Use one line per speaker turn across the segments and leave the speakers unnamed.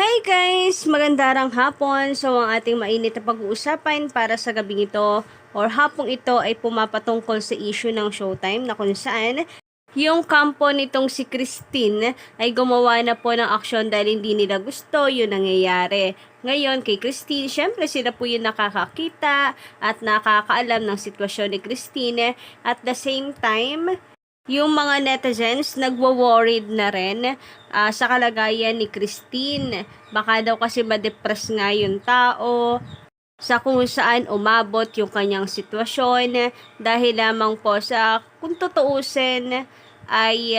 Hi guys! Magandang hapon. So, ang ating mainit na pag-uusapan para sa gabing ito or hapong ito ay pumapatungkol sa issue ng Showtime na kung saan yung kampo nitong si Christine ay gumawa na po ng aksyon dahil hindi nila gusto yung nangyayari. Ngayon, kay Christine, syempre sila po yung nakakakita at nakakaalam ng sitwasyon ni Christine. At the same time, yung mga netizens nagwo-worried na rin sa kalagayan ni Christine. Baka daw kasi ma-depress nga yung tao sa kung saan umabot yung kanyang sitwasyon dahil lamang po sa kung tutuusin ay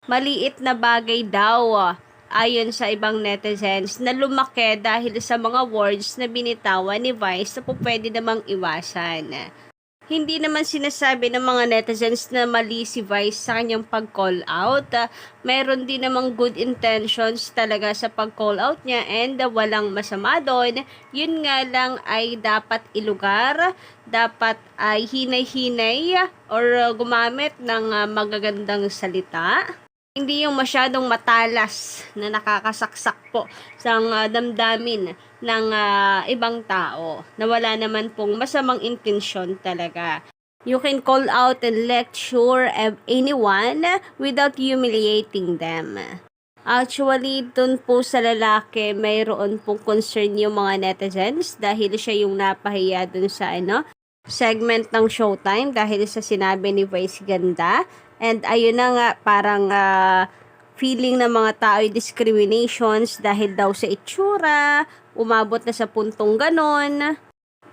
maliit na bagay daw ayon sa ibang netizens na lumaki dahil sa mga words na binitawan ni Vice na po pwede namang iwasan. Hindi naman sinasabi ng mga netizens na mali si Vice sa kanyang pag-call out. Meron din namang good intentions talaga sa pag-call out niya and walang masama doon. Yun nga lang ay dapat ilugar, dapat ay hinay-hinay or gumamit ng magagandang salita. Hindi yung masyadong matalas na nakakasaksak po sa damdamin ng ibang tao na wala naman pong masamang intensyon talaga. You can call out and lecture anyone without humiliating them. Actually, dun po sa lalaki, mayroon pong concern yung mga netizens dahil siya yung napahiya dun sa segment ng Showtime dahil sa sinabi ni Vice Ganda. And ayun na nga, parang feeling ng mga tao ay discriminations dahil daw sa itsura, umabot na sa puntong ganon.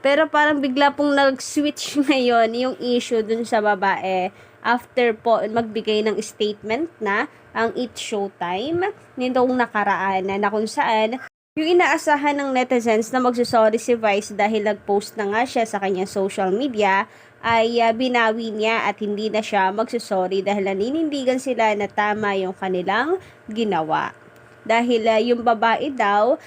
Pero parang bigla pong nag-switch ngayon yung issue dun sa babae after po magbigay ng statement na ang It Showtime nitong nakaraan na kung saan yung inaasahan ng netizens na magsusorry si Vice dahil nag-post na nga siya sa kanyang social media ay binawi niya at hindi na siya magsusorry dahil naninindigan sila na tama yung kanilang ginawa. Dahil yung babae daw,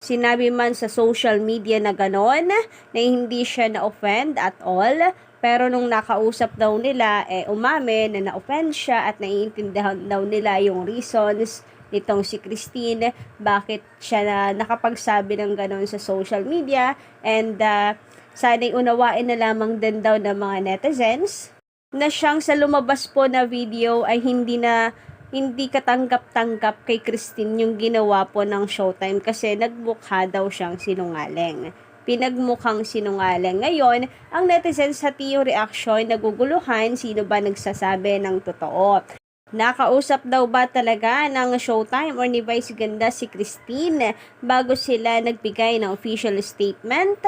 sinabi man sa social media na ganon, na hindi siya na-offend at all, pero nung nakausap daw nila, umamin na na-offend siya at naiintindihan daw nila yung reasons nitong si Christine, bakit siya na nakapagsabi ng ganon sa social media, and sana'y unawain na lamang din daw ng mga netizens na siyang sa lumabas po na video ay hindi katanggap-tanggap kay Christine yung ginawa po ng Showtime kasi nagmukha daw siyang sinungaling. Pinagmukhang sinungaling. Ngayon, ang netizens hati yung reaksyon, naguguluhan, sino ba nagsasabi ng totoo. Nakausap daw ba talaga ng Showtime or ni Vice Ganda si Christine bago sila nagbigay ng official statement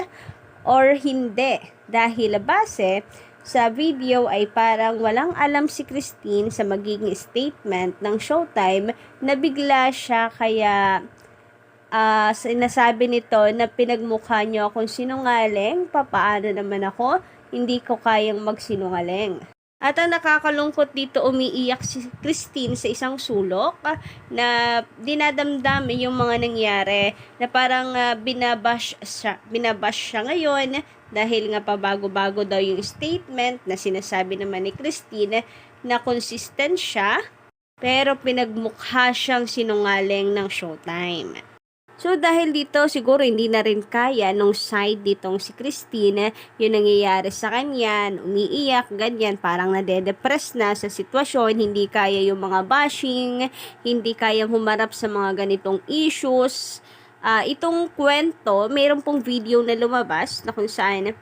or hindi? Dahil base sa video ay parang walang alam si Christine sa magiging statement ng Showtime na bigla siya kaya sinasabi nito na pinagmukha niyo akong sinungaling, papaano naman ako, hindi ko kayang magsinungaling. At ang nakakalungkot dito, umiiyak si Christine sa isang sulok na dinadamdam yung mga nangyari na parang binabash siya ngayon dahil nga pabago-bago daw yung statement na sinasabi naman ni Christine na consistent siya pero pinagmukha siyang sinungaling ng Showtime. So dahil dito siguro hindi na rin kaya nung side ditong si Christine yung nangyayari sa kanya, umiiyak, ganyan, parang nade-depress na sa sitwasyon, hindi kaya yung mga bashing, hindi kaya humarap sa mga ganitong issues. Itong kwento, mayroon pong video na lumabas na kung saan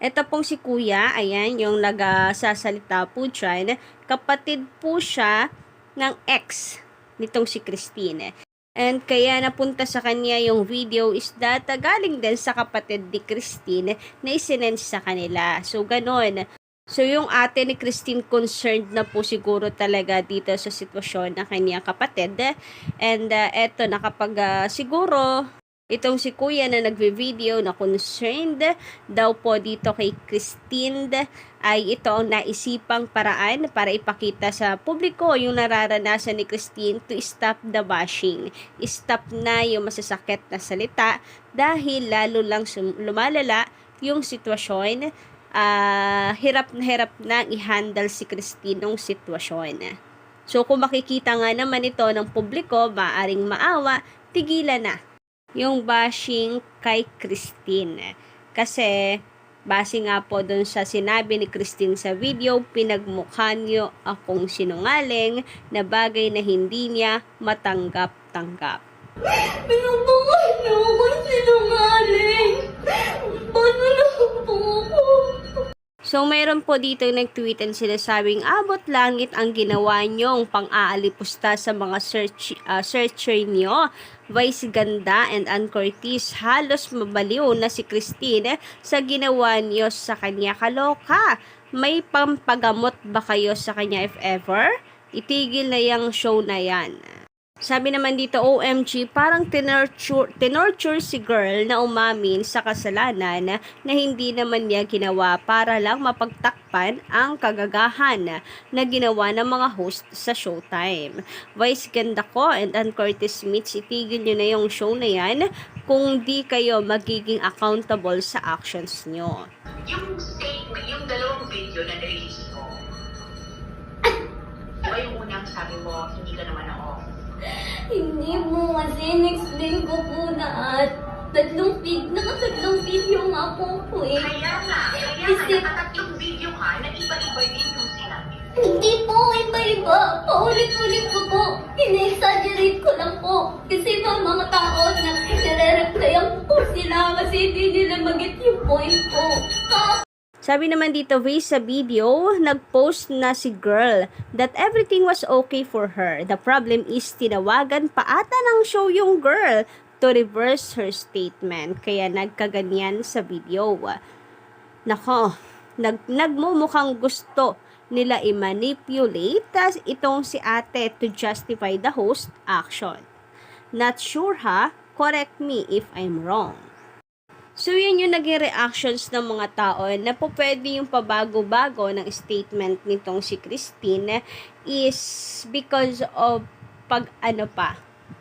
ito pong si Kuya, ayan, yung nagsasalita po dyan, kapatid po siya ng ex nitong si Christine. And kaya napunta sa kanya yung video is that galing din sa kapatid ni Christine na isinend sa kanila. So, ganon. So, yung ate ni Christine concerned na po siguro talaga dito sa sitwasyon ng kanyang kapatid. And eto, siguro itong si Kuya na nagve-video na concerned daw po dito kay Christine ay ito ang naisipang paraan para ipakita sa publiko yung nararanasan ni Christine to stop the bashing. Stop na yung masasakit na salita dahil lalo lang lumalala yung sitwasyon. Hirap na i-handle si Christine ng sitwasyon. So kung makikita nga naman ito ng publiko, maaring maawa tigilan na yung bashing kay Christine. Kasi, base nga po dun sa sinabi ni Christine sa video, pinagmukha niyo akong sinungaling na bagay na hindi niya matanggap-tanggap.
Pinagmukha niyo akong sinungaling. Paano na po ako?
So, mayroon po dito nag-tweet and sinasabing abot langit ang ginawa niyong pang-aalipusta sa mga searcher niyo. Vice Ganda and Ann Curtis, halos mabaliw na si Christine sa ginawa niyo sa kanya. Kaloka, may pampagamot ba kayo sa kanya if ever? Itigil na yung show na yan. Sabi naman dito, OMG, parang tinorture si girl na umamin sa kasalanan na hindi naman niya ginawa para lang mapagtakpan ang kagagahan na ginawa ng mga host sa Showtime. Vice Ganda ko and Ann Curtis Mitch, itigil nyo na yung show na yan kung di kayo magiging accountable sa actions nyo.
Yung statement, yung dalawang video na nirelease mo, diba yung unang sabi mo, hindi ka naman na-off?
Hindi mo kasi in-explain ko po na nakasatlong video nga po ko eh.
Kaya nga,
Kasi-
nakatatlong video ka na iba-iba din yung sinabi.
Hindi po iba-iba. Paulit-ulit ko po. In-exaggerate ko lang po. Kasi mga tao na nire-replyan po sila kasi hindi nila mag-get yung point ko.
Sabi naman dito, based sa video, nag-post na si girl that everything was okay for her. The problem is tinawagan pa ata ng show yung girl to reverse her statement. Kaya nagkaganyan sa video. Nako, nagmumukhang gusto nila i-manipulate itong si ate to justify the host action. Not sure ha? Correct me if I'm wrong. So, yun yung naging reactions ng mga tao na po pwede yung pabago-bago ng statement nitong si Christine is because of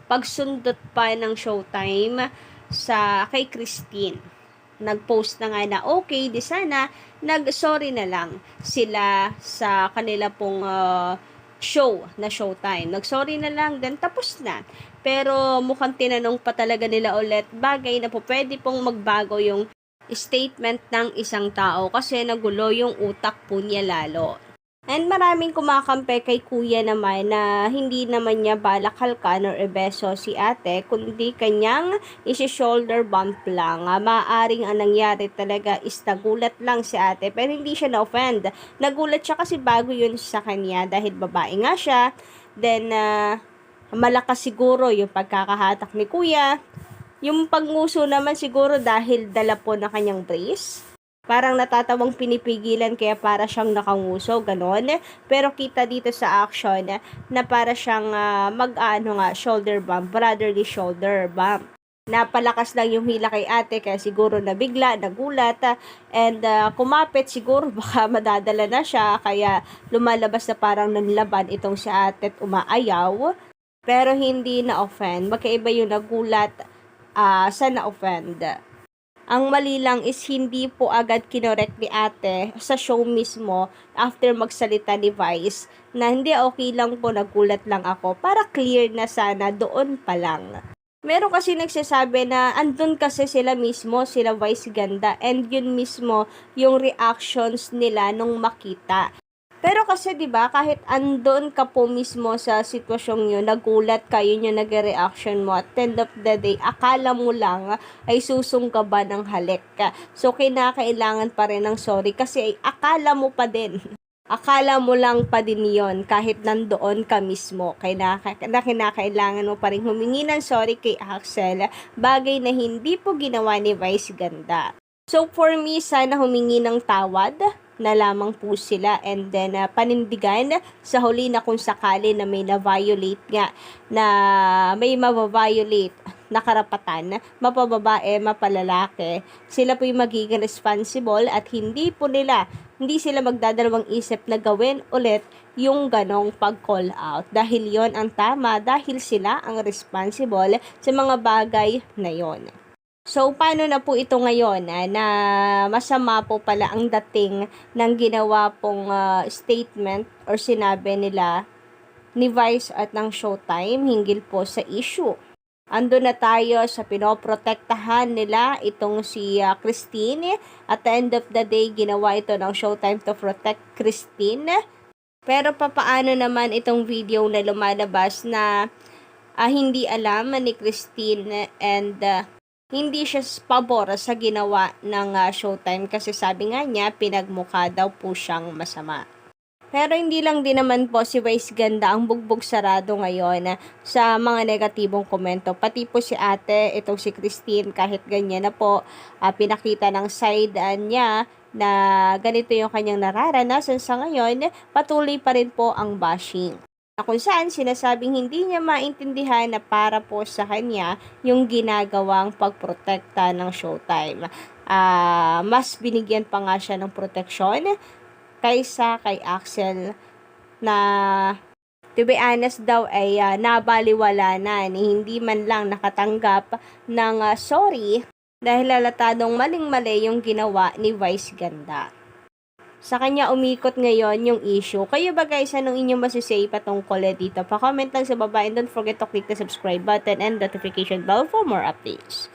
pagsundot pa ng Showtime sa kay Christine. Nag-post na nga na okay, di sana nag-sorry na lang sila sa kanila pong show na Showtime. Nag-sorry na lang, then tapos na. Pero mukhang tinanong pa talaga nila ulit, bagay na po pwede pong magbago yung statement ng isang tao kasi nagulo yung utak po niya lalo. And maraming kumakampi kay kuya naman na hindi naman niya balak halkan or ibeso si ate, kundi kanyang isi-shoulder bump lang. Maaring ang nangyari talaga is nagulat lang si ate pero hindi siya na-offend. Nagulat siya kasi bago yun sa kanya dahil babae nga siya. Then, malakas siguro yung pagkakahatak ni kuya. Yung panguso naman siguro dahil dala po na kanyang brace. Parang natatawang pinipigilan kaya para siyang nakanguso, ganon. Pero kita dito sa action na para siyang shoulder bump, brotherly shoulder bump. Napalakas lang yung hila kay ate kaya siguro nabigla, nagulat and kumapit siguro baka madadala na siya kaya lumalabas na parang nanlaban itong si ate at umaayaw. Pero hindi na-offend. Magkaiba yung nagulat sa na-offend. Ang mali lang is hindi po agad kinorek ni ate sa show mismo after magsalita ni Vice na hindi okay lang po, nagulat lang ako para clear na sana doon pa lang. Meron kasi nagsasabi na andun kasi sila mismo, sila Vice Ganda and yun mismo yung reactions nila nung makita. Pero kasi 'di ba kahit andun ka po mismo sa sitwasyong yun, nagulat ka, yun yung nagre-reaction mo at end of the day, akala mo lang ay susunggaban ng halik ka. So kinakailangan pa rin ng sorry kasi akala mo pa din. Akala mo lang pa din yon kahit nandoon ka mismo. Kaya kinakailangan mo pa rin humingi ng sorry kay Axel, bagay na hindi po ginawa ni Vice Ganda. So for me, sana humingi ng tawad na lamang po sila and then panindigan sa huli na kung sakali na may na-violate nga na may mababiolate na karapatan, mapababae, mapalalaki, sila po yung magiging responsible at hindi sila magdadalawang isip na gawin ulit yung ganong pag-call out dahil yon ang tama, dahil sila ang responsible sa mga bagay na yon. So, paano na po ito ngayon na masama po pala ang dating ng ginawa pong statement or sinabi nila ni Vice at ng Showtime hinggil po sa issue. ando na tayo sa pinoprotektahan nila itong si Christine. At the end of the day, ginawa ito ng Showtime to protect Christine. Pero papaano naman itong video na lumalabas na hindi alam ni Christine and hindi siya pabor sa ginawa ng Showtime kasi sabi nga niya pinagmukha daw po siyang masama. Pero hindi lang din naman po si Vice Ganda ang bugbog sarado ngayon sa mga negatibong komento. Pati po si ate, itong si Christine, kahit ganyan na po, pinakita ng side niya na ganito yung kanyang nararanasan sa ngayon, patuloy pa rin po ang bashing. Na kung saan sinasabing hindi niya maintindihan na para po sa kanya yung ginagawang pagprotekta ng Showtime. Mas binigyan pa nga siya ng proteksyon kaysa kay Axel na to be honest daw ay nabaliwala na hindi man lang nakatanggap ng sorry dahil lalatadong maling-mali yung ginawa ni Vice Ganda. Sa kanya umikot ngayon yung issue. Kayo ba guys, anong inyong masisay patungkol dito? Pa-comment lang sa baba and don't forget to click the subscribe button and notification bell for more updates.